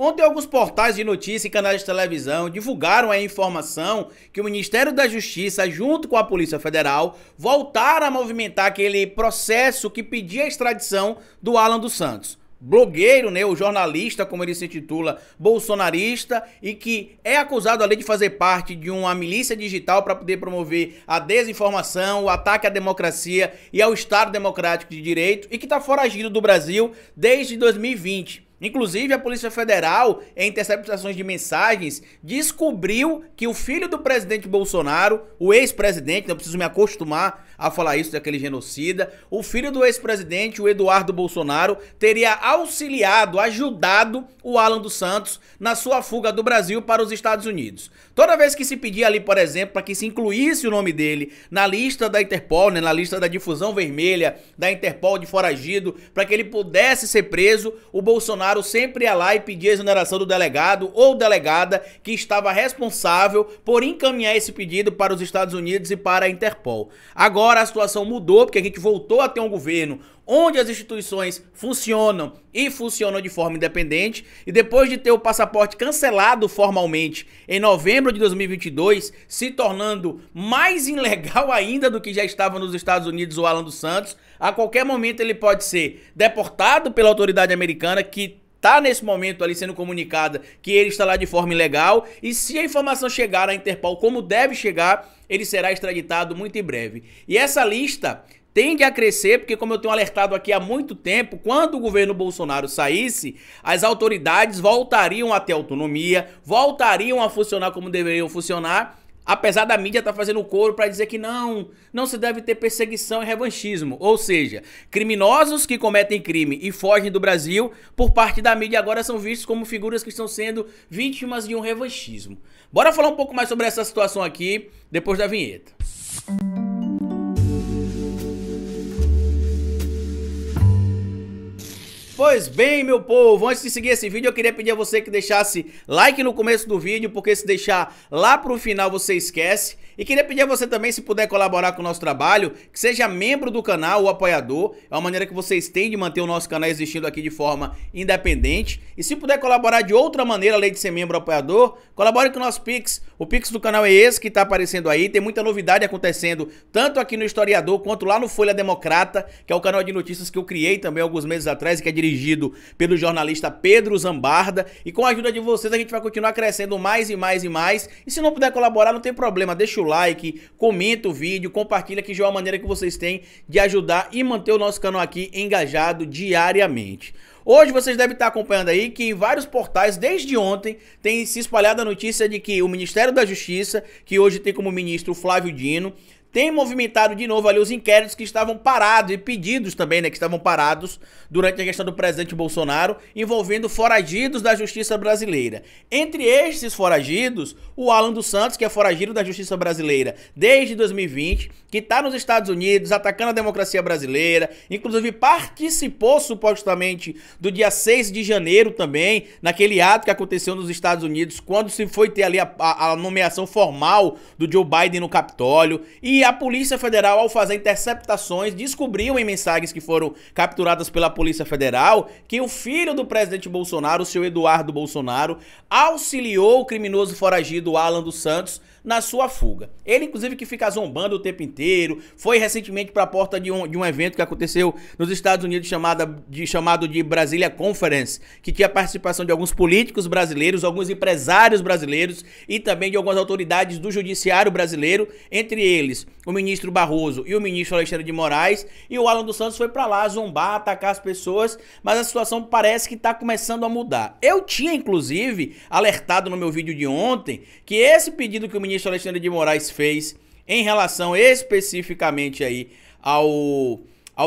Ontem, alguns portais de notícia e canais de televisão divulgaram a informação que o Ministério da Justiça, junto com a Polícia Federal, voltaram a movimentar aquele processo que pedia a extradição do Alan dos Santos. Blogueiro, né, o jornalista, como ele se intitula, bolsonarista, e que é acusado ali de fazer parte de uma milícia digital para poder promover a desinformação, o ataque à democracia e ao Estado Democrático de Direito, e que está foragido do Brasil desde 2020. Inclusive, a Polícia Federal, em interceptações de mensagens, descobriu que o filho do presidente Bolsonaro, o ex-presidente, não preciso me acostumar a falar isso daquele genocida, o filho do ex-presidente, o Eduardo Bolsonaro, teria auxiliado, ajudado o Alan dos Santos na sua fuga do Brasil para os Estados Unidos. Toda vez que se pedia ali, por exemplo, para que se incluísse o nome dele na lista da Interpol, né, na lista da difusão vermelha da Interpol de foragido, para que ele pudesse ser preso, o Bolsonaro sempre ia lá e pedia a exoneração do delegado ou delegada que estava responsável por encaminhar esse pedido para os Estados Unidos e para a Interpol. Agora a situação mudou, porque a gente voltou a ter um governo onde as instituições funcionam e funcionam de forma independente, e depois de ter o passaporte cancelado formalmente em novembro de 2022, se tornando mais ilegal ainda do que já estava nos Estados Unidos o Alan dos Santos, a qualquer momento ele pode ser deportado pela autoridade americana, que está nesse momento ali sendo comunicada que ele está lá de forma ilegal, e se a informação chegar à Interpol como deve chegar, ele será extraditado muito em breve. E essa lista tende a crescer, porque, como eu tenho alertado aqui há muito tempo, quando o governo Bolsonaro saísse, as autoridades voltariam a ter autonomia, voltariam a funcionar como deveriam funcionar, apesar da mídia estar fazendo coro para dizer que não se deve ter perseguição e revanchismo. Ou seja, criminosos que cometem crime e fogem do Brasil, por parte da mídia agora são vistos como figuras que estão sendo vítimas de um revanchismo. Bora falar um pouco mais sobre essa situação aqui, depois da vinheta. Pois bem, meu povo, antes de seguir esse vídeo, eu queria pedir a você que deixasse like no começo do vídeo, porque se deixar lá pro final você esquece. E queria pedir a você também, se puder colaborar com o nosso trabalho, que seja membro do canal ou apoiador. É uma maneira que vocês têm de manter o nosso canal existindo aqui de forma independente. E se puder colaborar de outra maneira, além de ser membro ou apoiador, colabore com o nosso Pix. O Pix do canal é esse que tá aparecendo aí. Tem muita novidade acontecendo, tanto aqui no Historiador, quanto lá no Folha Democrata, que é o canal de notícias que eu criei também alguns meses atrás e que é dirigido pelo jornalista Pedro Zambarda. E com a ajuda de vocês a gente vai continuar crescendo mais e mais e mais. E se não puder colaborar, não tem problema, deixa o like, comenta o vídeo, compartilha, que já é uma maneira que vocês têm de ajudar e manter o nosso canal aqui engajado diariamente. Hoje vocês devem estar acompanhando aí que em vários portais, desde ontem, tem se espalhado a notícia de que o Ministério da Justiça, que hoje tem como ministro Flávio Dino, tem movimentado de novo ali os inquéritos que estavam parados, e pedidos também, né, que estavam parados durante a gestão do presidente Bolsonaro, envolvendo foragidos da justiça brasileira. Entre estes foragidos, o Alan dos Santos, que é foragido da justiça brasileira desde 2020, que está nos Estados Unidos atacando a democracia brasileira, inclusive participou supostamente do dia 6 de janeiro também, naquele ato que aconteceu nos Estados Unidos, quando se foi ter ali a nomeação formal do Joe Biden no Capitólio. E a Polícia Federal, ao fazer interceptações, descobriu em mensagens que foram capturadas pela Polícia Federal que o filho do presidente Bolsonaro, o seu Eduardo Bolsonaro, auxiliou o criminoso foragido Alan dos Santos na sua fuga. Ele, inclusive, que fica zombando o tempo inteiro, foi recentemente para a porta de um evento que aconteceu nos Estados Unidos chamado de Brasília Conference, que tinha participação de alguns políticos brasileiros, alguns empresários brasileiros e também de algumas autoridades do judiciário brasileiro, entre eles o ministro Barroso e o ministro Alexandre de Moraes, e o Alan dos Santos foi para lá zombar, atacar as pessoas, mas a situação parece que está começando a mudar. Eu tinha, inclusive, alertado no meu vídeo de ontem que esse pedido que o ministro Alexandre de Moraes fez em relação especificamente aí ao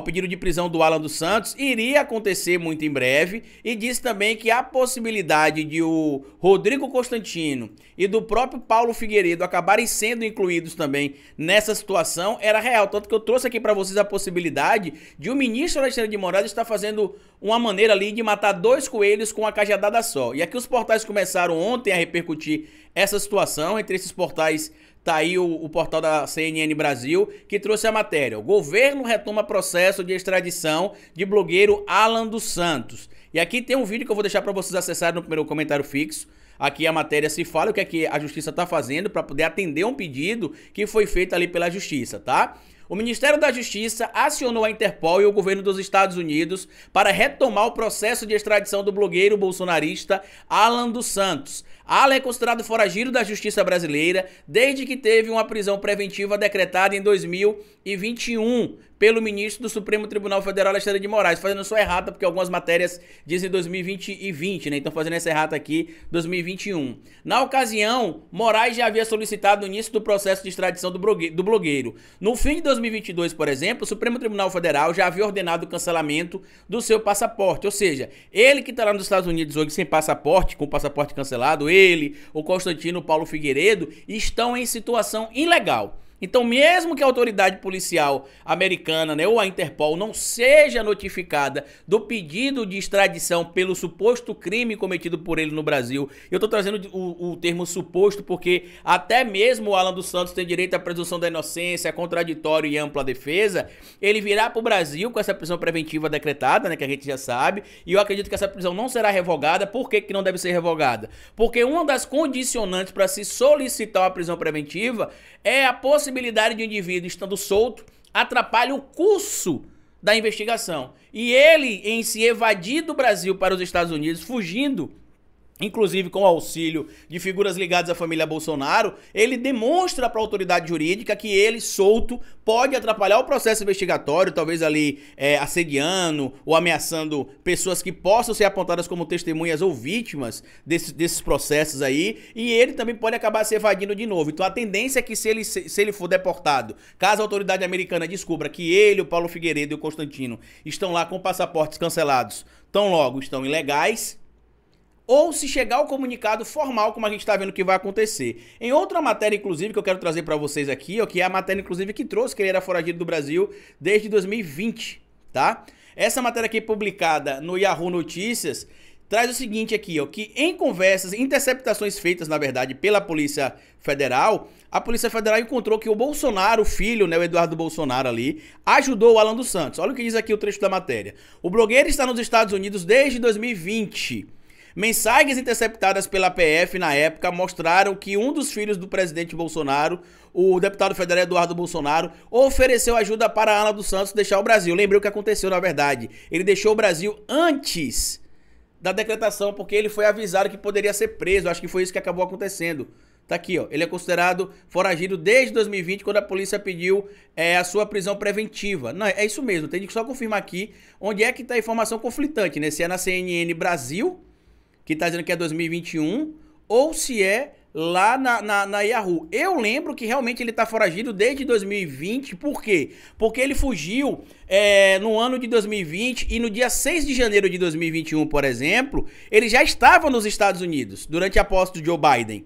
pedido de prisão do Alan dos Santos iria acontecer muito em breve, e disse também que a possibilidade de o Rodrigo Constantino e do próprio Paulo Figueiredo acabarem sendo incluídos também nessa situação era real, tanto que eu trouxe aqui para vocês a possibilidade de o ministro Alexandre de Moraes estar fazendo uma maneira ali de matar dois coelhos com uma cajadada só. E aqui os portais começaram ontem a repercutir essa situação. Entre esses portais tá aí o portal da CNN Brasil, que trouxe a matéria: o governo retoma processo de extradição de blogueiro Alan dos Santos. E aqui tem um vídeo que eu vou deixar para vocês acessarem no primeiro comentário fixo. Aqui a matéria se fala o que é que a justiça está fazendo para poder atender um pedido que foi feito ali pela justiça, tá? O Ministério da Justiça acionou a Interpol e o governo dos Estados Unidos para retomar o processo de extradição do blogueiro bolsonarista Alan dos Santos. Alan é considerado foragido da justiça brasileira desde que teve uma prisão preventiva decretada em 2021 pelo ministro do Supremo Tribunal Federal, Alexandre de Moraes, fazendo sua errata, porque algumas matérias dizem 2020, né? Então fazendo essa errata aqui, 2021. Na ocasião, Moraes já havia solicitado o início do processo de extradição do blogueiro. No fim de 2022, por exemplo, o Supremo Tribunal Federal já havia ordenado o cancelamento do seu passaporte, ou seja, ele que está lá nos Estados Unidos hoje sem passaporte, com o passaporte cancelado, ele, o Constantino Paulo Figueiredo, estão em situação ilegal. Então, mesmo que a autoridade policial americana, né, ou a Interpol não seja notificada do pedido de extradição pelo suposto crime cometido por ele no Brasil, eu tô trazendo o termo suposto porque até mesmo o Alan dos Santos tem direito à presunção da inocência, contraditório e ampla defesa, ele virá pro Brasil com essa prisão preventiva decretada, né, que a gente já sabe, e eu acredito que essa prisão não será revogada. Por que que não deve ser revogada? Porque uma das condicionantes para se solicitar uma prisão preventiva é a possibilidade de um indivíduo estando solto atrapalha o curso da investigação. E ele, em se evadir do Brasil para os Estados Unidos, fugindo, inclusive com o auxílio de figuras ligadas à família Bolsonaro, ele demonstra para a autoridade jurídica que ele, solto, pode atrapalhar o processo investigatório, talvez ali assediando ou ameaçando pessoas que possam ser apontadas como testemunhas ou vítimas desses processos aí, e ele também pode acabar se evadindo de novo. Então a tendência é que se ele for deportado, caso a autoridade americana descubra que ele, o Paulo Figueiredo e o Constantino estão lá com passaportes cancelados, tão logo estão ilegais, ou se chegar ao comunicado formal, como a gente está vendo que vai acontecer. Em outra matéria, inclusive, que eu quero trazer para vocês aqui, ó, que é a matéria, inclusive, que trouxe que ele era foragido do Brasil desde 2020, tá? Essa matéria aqui publicada no Yahoo Notícias traz o seguinte aqui, ó, que em conversas, interceptações feitas, na verdade, pela Polícia Federal, a Polícia Federal encontrou que o Bolsonaro, o filho, né, o Eduardo Bolsonaro ali, ajudou o Alan dos Santos. Olha o que diz aqui o trecho da matéria. O blogueiro está nos Estados Unidos desde 2020. Mensagens interceptadas pela PF na época mostraram que um dos filhos do presidente Bolsonaro, o deputado federal Eduardo Bolsonaro, ofereceu ajuda para Alan dos Santos deixar o Brasil. Lembrei o que aconteceu, na verdade. Ele deixou o Brasil antes da decretação, porque ele foi avisado que poderia ser preso. Acho que foi isso que acabou acontecendo. Tá aqui, ó. Ele é considerado foragido desde 2020, quando a polícia pediu a sua prisão preventiva. Não, é isso mesmo. Tem que só confirmar aqui onde é que tá a informação conflitante, né? Se é na CNN Brasil, que tá dizendo que é 2021, ou se é lá na Yahoo. Eu lembro que realmente ele tá foragido desde 2020, por quê? Porque ele fugiu no ano de 2020 e no dia 6 de janeiro de 2021, por exemplo, ele já estava nos Estados Unidos, durante a posse do Joe Biden.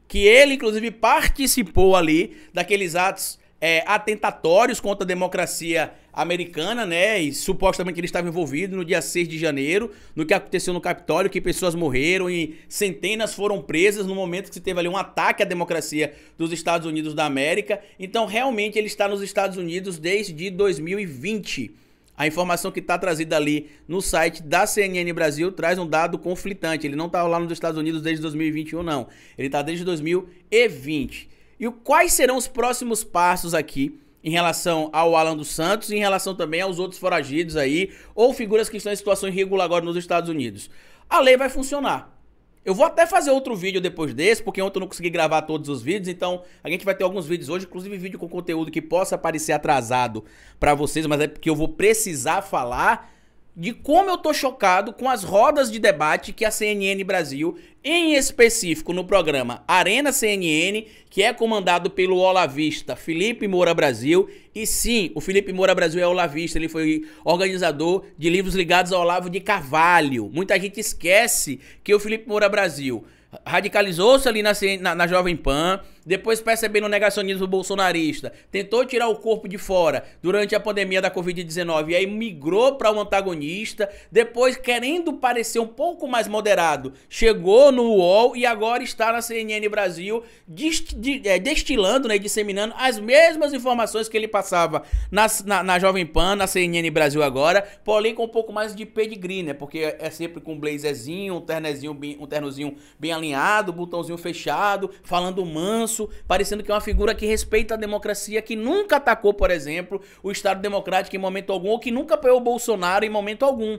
Que ele, inclusive, participou ali daqueles atos atentatórios contra a democracia americana, né, e supostamente ele estava envolvido no dia 6 de janeiro, no que aconteceu no Capitólio, que pessoas morreram e centenas foram presas no momento que se teve ali um ataque à democracia dos Estados Unidos da América. Então, realmente, ele está nos Estados Unidos desde 2020. A informação que está trazida ali no site da CNN Brasil traz um dado conflitante. Ele não está lá nos Estados Unidos desde 2021, não. Ele está desde 2020. E quais serão os próximos passos aqui em relação ao Alan dos Santos e em relação também aos outros foragidos aí, ou figuras que estão em situação irregular agora nos Estados Unidos? A lei vai funcionar. Eu vou até fazer outro vídeo depois desse, porque ontem eu não consegui gravar todos os vídeos, então a gente vai ter alguns vídeos hoje, inclusive vídeo com conteúdo que possa parecer atrasado pra vocês, mas é porque eu vou precisar falar de como eu tô chocado com as rodas de debate que a CNN Brasil, em específico no programa Arena CNN, que é comandado pelo olavista Felipe Moura Brasil, e sim, o Felipe Moura Brasil é olavista, ele foi organizador de livros ligados ao Olavo de Carvalho. Muita gente esquece que o Felipe Moura Brasil, radicalizou-se ali na Jovem Pan, depois percebendo o negacionismo bolsonarista, tentou tirar o corpo de fora durante a pandemia da Covid-19 e aí migrou para o antagonista, depois querendo parecer um pouco mais moderado, chegou no UOL e agora está na CNN Brasil destilando, né, disseminando as mesmas informações que ele passava na Jovem Pan, na CNN Brasil agora, porém com um pouco mais de pedigree, né, porque é sempre com um blazerzinho, um ternozinho bem alinhado, botãozinho fechado, falando manso, parecendo que é uma figura que respeita a democracia, que nunca atacou, por exemplo, o Estado Democrático em momento algum, ou que nunca apoiou o Bolsonaro em momento algum.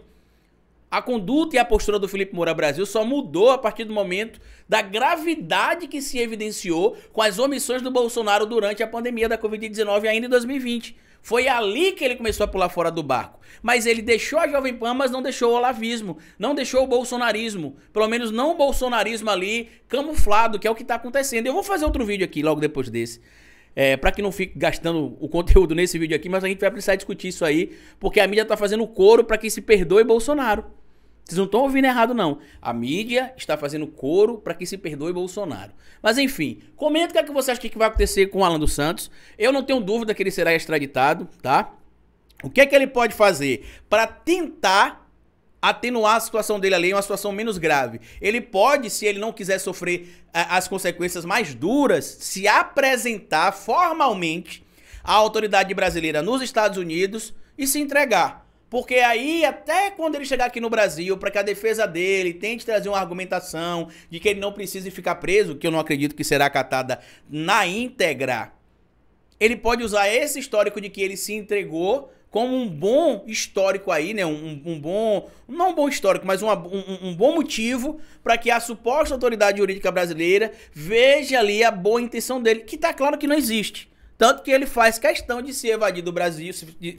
A conduta e a postura do Felipe Moura Brasil só mudou a partir do momento da gravidade que se evidenciou com as omissões do Bolsonaro durante a pandemia da Covid-19 ainda em 2020. Foi ali que ele começou a pular fora do barco. Mas ele deixou a Jovem Pan, mas não deixou o olavismo, não deixou o bolsonarismo. Pelo menos não o bolsonarismo ali camuflado, que é o que está acontecendo. Eu vou fazer outro vídeo aqui logo depois desse. Para que não fique gastando o conteúdo nesse vídeo aqui, mas a gente vai precisar discutir isso aí, porque a mídia tá fazendo coro para que se perdoe Bolsonaro. Vocês não estão ouvindo errado, não. A mídia está fazendo coro para que se perdoe Bolsonaro. Mas enfim, comenta o que é que você acha que vai acontecer com o Alan dos Santos. Eu não tenho dúvida que ele será extraditado, tá? O que é que ele pode fazer para tentar atenuar a situação dele ali, uma situação menos grave? Ele pode, se ele não quiser sofrer as consequências mais duras, se apresentar formalmente à autoridade brasileira nos Estados Unidos e se entregar. Porque aí, até quando ele chegar aqui no Brasil, para que a defesa dele tente trazer uma argumentação de que ele não precise ficar preso, que eu não acredito que será acatada na íntegra, ele pode usar esse histórico de que ele se entregou como um bom histórico aí, né? Não um bom histórico, mas um bom motivo para que a suposta autoridade jurídica brasileira veja ali a boa intenção dele, que tá claro que não existe. Tanto que ele faz questão de se evadir do Brasil,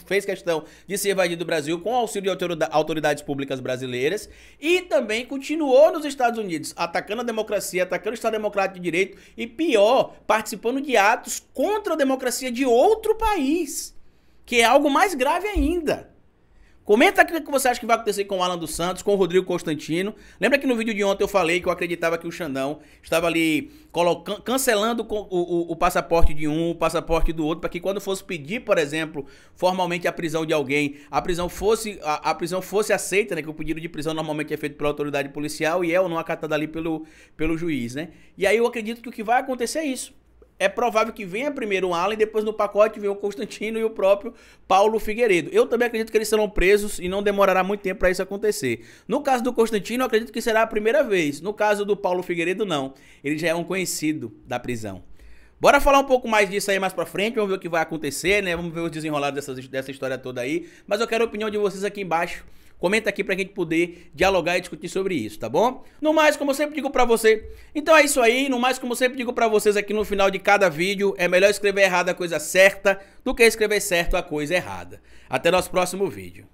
fez questão de se evadir do Brasil com o auxílio de autoridades públicas brasileiras e também continuou nos Estados Unidos, atacando a democracia, atacando o Estado Democrático de Direito e, pior, participando de atos contra a democracia de outro país, que é algo mais grave ainda. Comenta aqui o que você acha que vai acontecer com o Alan dos Santos, com o Rodrigo Constantino. Lembra que no vídeo de ontem eu falei que eu acreditava que o Xandão estava ali cancelando o passaporte de um, o passaporte do outro, para que quando fosse pedir, por exemplo, formalmente a prisão de alguém, a prisão fosse aceita, né? Que o pedido de prisão normalmente é feito pela autoridade policial e é ou não acatada ali pelo juiz, né? E aí eu acredito que o que vai acontecer é isso. É provável que venha primeiro o Alan e depois no pacote venha o Constantino e o próprio Paulo Figueiredo. Eu também acredito que eles serão presos e não demorará muito tempo para isso acontecer. No caso do Constantino, eu acredito que será a primeira vez. No caso do Paulo Figueiredo, não. Ele já é um conhecido da prisão. Bora falar um pouco mais disso aí mais pra frente, vamos ver o que vai acontecer, né? Vamos ver os desenrolados dessa história toda aí. Mas eu quero a opinião de vocês aqui embaixo. Comenta aqui pra gente poder dialogar e discutir sobre isso, tá bom? No mais, como eu sempre digo pra você, então é isso aí. No mais, como eu sempre digo pra vocês aqui no final de cada vídeo, é melhor escrever errado a coisa certa do que escrever certo a coisa errada. Até nosso próximo vídeo.